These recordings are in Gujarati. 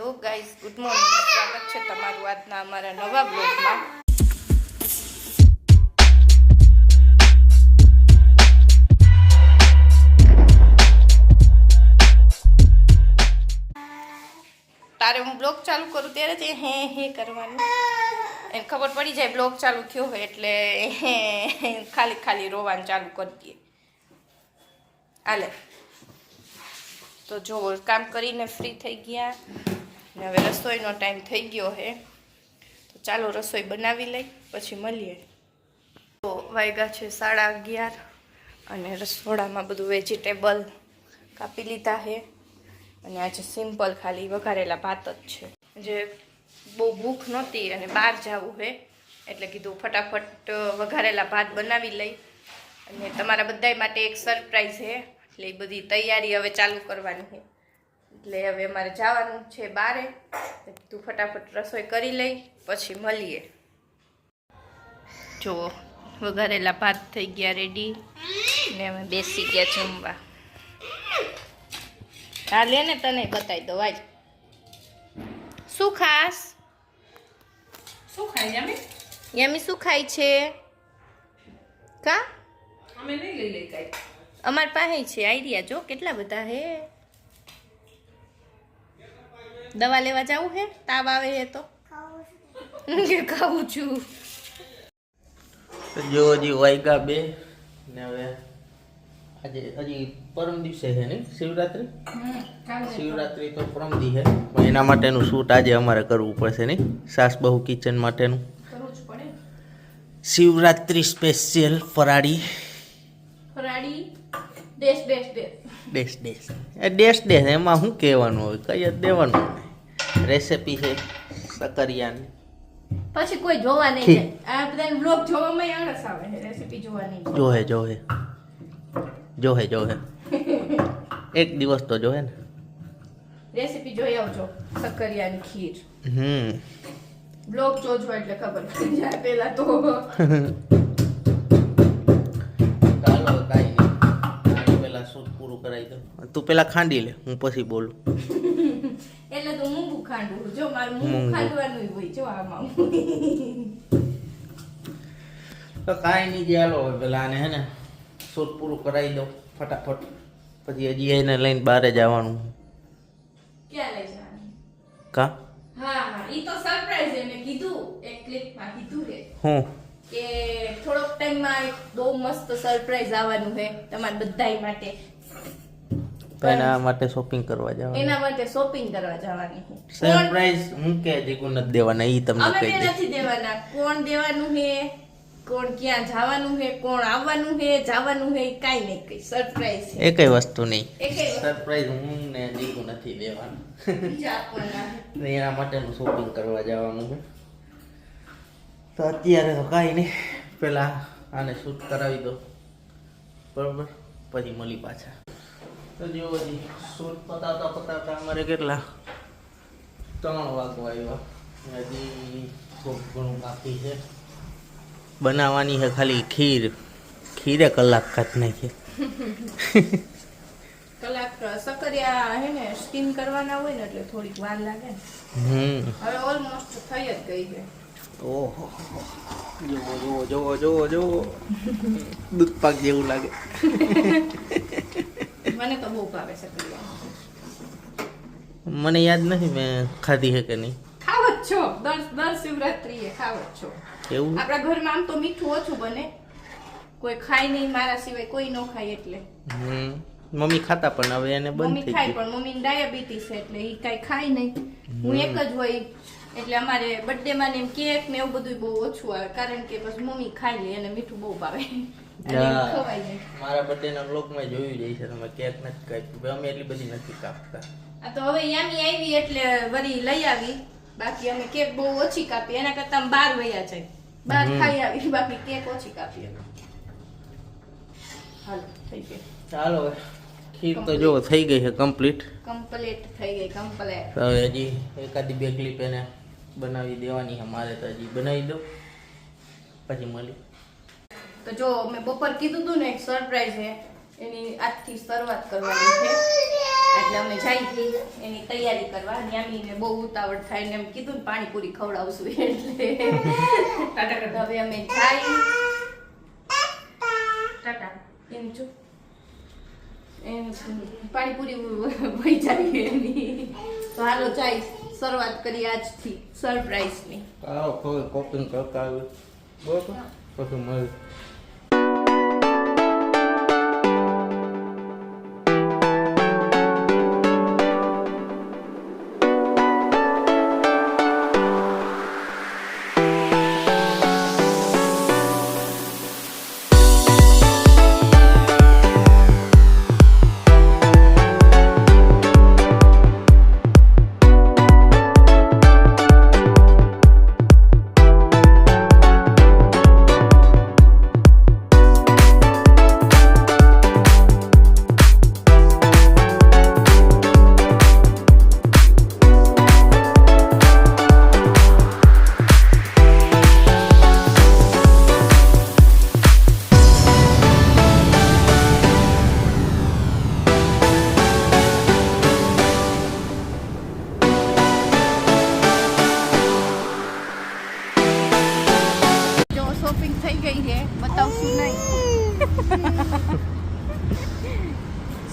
Hello guys, good morning. સ્વાગત છે તમારું આજના અમારા નવા બ્લોગમાં. તારે હું બ્લોગ ચાલુ કરું ત્યારે જ હે કરવાનું એને ખબર પડી જાય બ્લોગ ચાલુ થયો હોય એટલે ખાલી ખાલી રોવાનું ચાલુ કરી દઈએ. હાલે તો જો કામ કરીને ફ્રી થઈ ગયા ને હવે રસોઈનો ટાઈમ થઈ ગયો છે, તો ચાલો રસોઈ બનાવી લઈ પછી મળીએ. તો વાગ્યા છે 11:30 અને રસોડામાં બધું વેજીટેબલ કાપી લીધા છે અને આજે સિમ્પલ ખાલી વઘારેલા ભાત જ છે. જે બહુ ભૂખ નહોતી અને બહાર જવું છે એટલે કીધું ફટાફટ વઘારેલા ભાત બનાવી લઈ અને તમારા બધા માટે એક સરપ્રાઈઝ છે એટલે એ બધી તૈયારી હવે ચાલુ કરવાની છે. એટલે હવે અમારે જવાનું છે બારે, તું ફટાફટ રસોઈ કરી લઈ પછી મળીએ. જો વઘારેલા ભાત થઈ ગયા રેડી ને અમે બેસી ગયા જમવા. હા લે ને તને બતાવી દો ભાઈ શું ખાસ શું ખાય યમી? યમી શું ખાય છે કા? અમે નહીં લઈ લઈ કાઈ. અમાર પાસે છે આઈડિયા જો કેટલા બધા હે. દવા લેવા જવું હે? તાવ આવે હે તો ખાવું છું. જો હજી વાગ્યા 2 ને હવે આજે હજી પરમ દિવસે છે ને શિવરાત્રી. શિવરાત્રી તો પરમ દી છે પણ એના માટેનું શૂટ આજે અમારે કરવું પડશે ને સાસ બહુ કિચન માટેનું કરવું જ પડે. શિવરાત્રી સ્પેશિયલ ફરાળી dash dash dash dash dash dash એમાં શું કહેવાનું હોય, કઈ જ દેવાનું. રેસીપી છે સકરિયાની. પછી કોઈ જોવા નહીં જાય. આ બધાને વ્લોગ જોવામાં આળસ આવે છે, રેસીપી જોવા નહીં જાય. જોહે એક દિવસ તો જોહે ને. રેસીપી જોઈ આવજો સકરિયાની ખીર. બ્લોગ જોજો એટલે ખબર પડી જાય પહેલા તો. ચાલો કાઈ નહીં, પેલા શૂટ પૂરું કરાવી દો. તું પેલા ખાંડી લે, હું પછી બોલું. એટલે તો મૂંગું ખાંડું જો મારું મૂંગું ખાંડવાનું હોય જો આમાં. તો કાંઈ નહીં જે હાલો હવે પેલા આને હે ને શૂટ પૂરું કરાવી દો ફટાફટ. પછી હજી એને લઈને બહાર જવાનું. ક્યાં લઈ જવાનું? કા હા ઈ તો સરપ્રાઈઝ છે. મેં કીધું એક ક્લિપમાં કીધું છે હું કે થોડોક ટાઈમમાં એક બહુ મસ્ત સરપ્રાઈઝ આવવાનું છે તમારા બધાય માટે. તો એના માટે શોપિંગ કરવા જવાનું. એના માટે શોપિંગ કરવા જવાની છે. સરપ્રાઈઝ હું કે જીગુ નથી દેવાના ઈ તમને અમે કહી બે દે. નથી દેવાના. કોણ દેવાનું છે, કોણ ક્યાં જવાનું છે, કોણ આવવાનું છે, જવાનું છે, કાઈ નહીં કઈ સરપ્રાઈઝ છે. એકેય વસ્તુ નહીં. એકેય સરપ્રાઈઝ હું ને જીગુ નથી દેવાનું. બીજા આપવાના છે. એના માટેનું શોપિંગ કરવા જવાનું છે. તો અત્યારે તો કાંઈ નહીં, પેલા આને શૂટ કરાવી દો બરોબર, પછી મળી પાછા. તો જો હજી શૂટ પતાવતા અમારે કેટલા 3 વાગવા આવ્યા. હજી ખૂબ ઘણું બાકી છે. બનાવવાની છે ખાલી ખીરે કલાક કાઢ નાખીએ. કલાક સકરિયા હે ને સ્ટીમ કરવાના હોય ને એટલે થોડીક વાર લાગે ને. હવે ઓલમોસ્ટ થઈ જ ગઈ છે. ઓહો જોવો દૂધ પાક જેવું લાગે. મને તો બહુ ભાવે સકરિયા. મને યાદ નથી મેં ખાધી છે કે નહીં. ખાવ જ છો દર શિવરાત્રીએ ખાવ જ છો. એવું આપણા ઘરમાં આમ તો મીઠું ઓછું બને, કોઈ ખાય નહીં મારા સિવાય કોઈ ન ખાય એટલે. મમ્મી ખાતા પણ હવે એને બંધ મમ્મી થઈ ખાય ગયું. પણ મમ્મીને ડાયાબિટીસ છે એટલે એ કાંઈ ખાય નહીં. હું એક જ હોય એટલે અમારે બર્થડે માં ને કેક ને એવું બધું બહુ ઓછું આવે કારણ કે પછી મમ્મી ખાઈ લે અને મીઠું બહુ ભાવે અને ખવાય નહીં. મારા બર્થડે ના વ્લોગમાં જોયું જાય છે તમે કેક નથી કાપ્યું, અમે એટલી બધી નથી કાપતા. આ તો હવે યામી આવી એટલે વળી લઈ આવી. બાકી અમે કેક બહુ ઓછી કાપી, એના કરતા અમે બહાર વયા જાય, બહાર ખાઈ આવી, બાકી કેક ઓછી કાપી. હાલો થઈ ગઈ. ચાલો હવે ખીર તો જો થઈ ગઈ છે કમ્પ્લીટ થઈ ગઈ કમ્પ્લીટ. હવે હજી એકાદી 2 ક્લિપ એને બનાવી દેવાની છે મારે, તો હજી બનાવી દો પછી મળી. તો જો મેં બપોર કીધું હતું ને એક સરપ્રાઈઝ છે, એની આજથી શરૂઆત કરવાની છે. એટલે અમે જઈ એની તૈયારી કરવા. ન્યામીને બહુ ઉતાવળ થાય ને એમ કીધું ને પાણીપુરી ખવડાવશું એટલે ટાટા કરતા. હવે અમે જઈ ટાટા એમ જો એમ પાણીપુરી વહી જાય એની. તો હાલો જાય શરૂઆત કરી આજથી સરપ્રાઈઝની. આવો કોઈ કોપિંગ કરતા આવે બરોબર પછી મળે. શોપિંગ થઈ ગઈ છે, બતાવશું નહીં.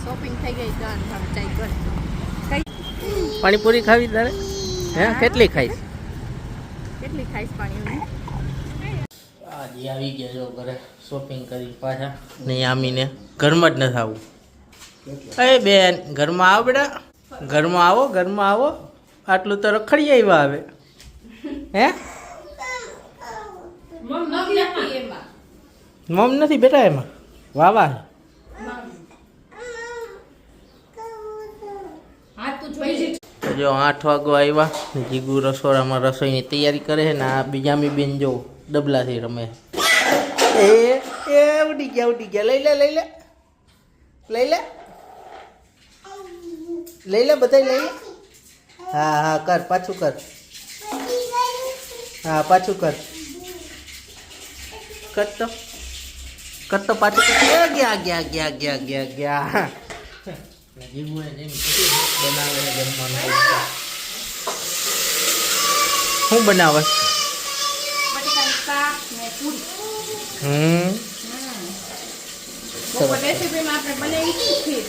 શોપિંગ થઈ ગઈ તો ચાઈ કર. પાણીપુરી ખાવી તારે? હે કેટલી ખાઈશ? કેટલી ખાઈશ પાણી? આજે આવી ગયા જો ઘરે શોપિંગ કરી પાછા. ને આમીને ઘરમાં જ નથી આવું. અરે બેન ઘરમાં આવો બેટા, ઘરમાં આવો, ઘરમાં આવો. આટલું તો રખડી આવ્યા હવે. હે મમ નથી બેટા એમાં વાવા. જો 8 વાગો આવ્યા. જીગુ રસોડામાં રસોઈની તૈયારી કરે છે ને આ બીજામી બેન જો ડબલાથી રમે. એ ઉડી ગયા લઈ લે લઈ લે લઈ લે લઈ લે બધા લઈ લે. હા હા કર પાછું કર. હા પાછું કર. કરતો પાછું કર. ગયા ગયા ગયા ગયા ગયા ગયા. જીગુએ જેમ બનાવે જમવાનું. શું બનાવે? બટેકાનું શાક ને પૂરી. રેસીપીમાં આપણે બનાવી હતી ખીર.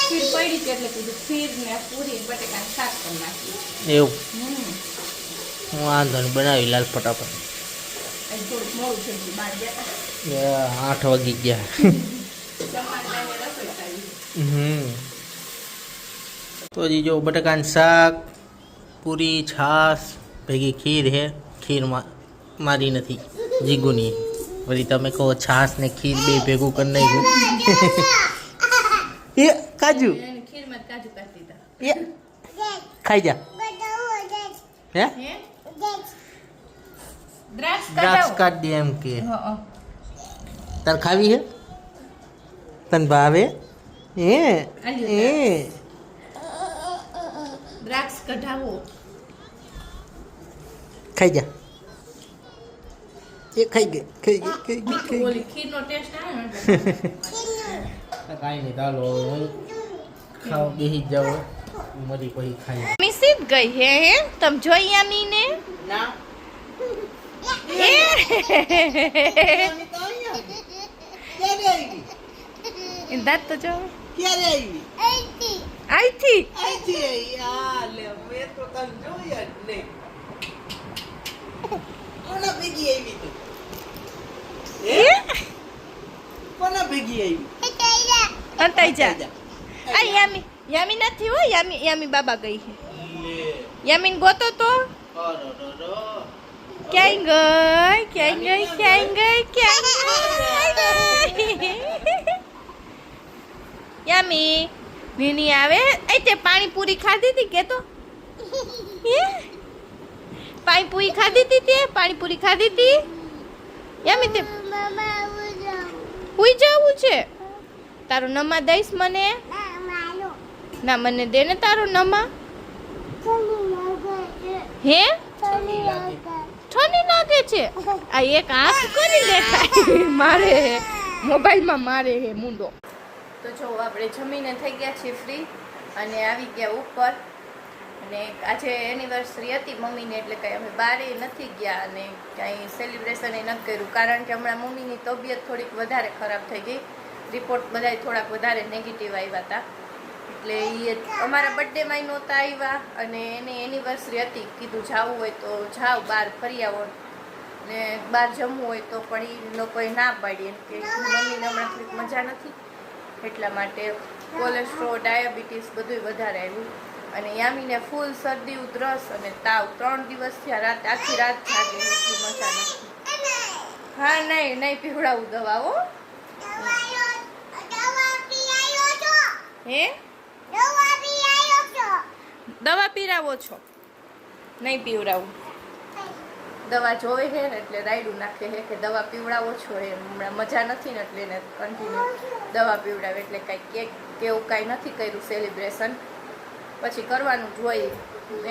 ખીર પડી હતી એટલે કીધું ખીર ને પૂરી બટેકાનું શાક કરી નાખી. એવું હું વાંધો નહીં બનાવી લાલ ફટાફટ. થોડુંક મોડું થઈ ગયું બહાર ગયા 8 વાગી ગયા. તો જી જો બટાકાનું શાક, પૂરી, છાશ ભેગી ખીર હે. ખીરમાં મારી નથી જીગુની. વળી તમે કહો છાશ ને ખીર બે ભેગું કરી નાખ્યું. એ કાજુ ખીરમાં કાજુ કાઢી દીધા. એ ખાઈ જા. હે દ્રાક્ષ કાઢ દે એમ કે. તાર ખાવી હે? તન ભાવે? એ દ્રાક્ષ કઢાવો. ખાઈ જા. એ ખાઈ ગઈ ઓલી ખીરનો ટેસ્ટ આવે ને. કાંઈ નહીં ચાલો હું ખાવ બેસી જાઉં. મરી પછી ખાઈ. મિસિત ગઈ હે તમ જોઈ યામીને ના દાંત તો જો ક્યારે આવી? આઈથી યાર લે મેં તો તને જોયા જ નહીં. કોના ભેગી આવી તું? કોના ભેગી આવી? અંતાઈ જા. આ યામી નથી હો. યામી બાબા ગઈ છે. યામીન ગોતો તો ક્યાંય ગઈ. યામી નીની આવે. તે પાણીપુરી ખાધી હતી કે તો પાણીપુરી ખાધી હતી તે પાણીપુરી ખાધી હતી. યામી તે હુઈ જવું છે. તારો નમા દઈશ મને? ના મને દે ને તારો નમા. હે ઠંડી લાગે છે. આ એક આંખ કરી દેખાય મારે મોબાઈલમાં મારે હે મુંડો. તો જો આપણે જમીને થઈ ગયા છીએ ફ્રી. અને આવી ગયા ઉપર. અને આજે એનિવર્સરી હતી મમ્મીને, એટલે કંઈ અમે બહારે નથી ગયા અને કાંઈ સેલિબ્રેશન એ નથી કર્યું, કારણ કે હમણાં મમ્મીની તબિયત થોડીક વધારે ખરાબ થઈ ગઈ. રિપોર્ટ બધાય થોડાક વધારે નેગેટિવ આવ્યા હતા, એટલે એ અમારા બર્થડેમાં નહોતા આવ્યા. અને એની એનિવર્સરી હતી, કીધું જાવું હોય તો જાઓ બહાર ફરી આવો, ને બહાર જમવું હોય તો પણ એ લોકોએ ના પાડી, એમ કે મમ્મીને હમણાં થોડીક મજા નથી, એટલા માટે કોલેસ્ટ્રોલ, ડાયાબિટીસ બધું વધારે આવ્યું. અને યામીને ફૂલ શરદી, ઉધરસ અને તાવ, 3 દિવસ થયા, આખી રાત જાગે, એટલી મજા નથી. હા, નહીં પીવડાવું દવા. હો હે દવા પીરાવો છો? નહીં પીવડાવું. દવા જોવે છે ને એટલે રાયડું નાખે છે કે દવા પીવડાવો છો, એ હમણાં મજા નથી ને એટલે એને કન્ટિન્યુ દવા પીવડાવે. એટલે કાંઈ કેક કે એવું કાંઈ નથી કર્યું સેલિબ્રેશન, પછી કરવાનું જ હોય.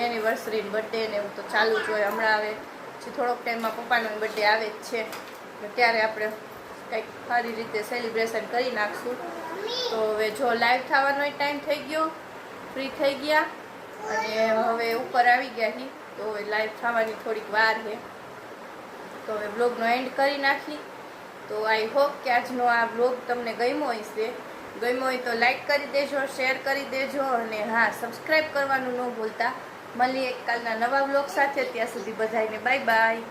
એનિવર્સરી, બર્થડે ને એવું તો ચાલુ જ હોય. હમણાં હવે પછી થોડોક ટાઈમમાં પપ્પાનો બર્થડે આવે જ છે, ત્યારે આપણે કંઈક સારી રીતે સેલિબ્રેશન કરી નાખશું. તો હવે જો લાઈવ થવાનો ટાઈમ થઈ ગયો, ફ્રી થઈ ગયા અને હવે ઉપર આવી ગયા છીએ, તો હવે લાઈવ થવાની થોડીક વાર છે. તો હવે બ્લોગનો એન્ડ કરી નાખી. તો આઈ હોપ કે આજનો આ બ્લોગ તમને ગમ્યો હશે. ગમ્યો હોય તો લાઈક કરી દેજો, શેર કરી દેજો અને હા, સબસ્ક્રાઈબ કરવાનું ન ભૂલતા. મળીએ કાલના નવા બ્લોગ સાથે. ત્યાં સુધી બધાને બાય બાય.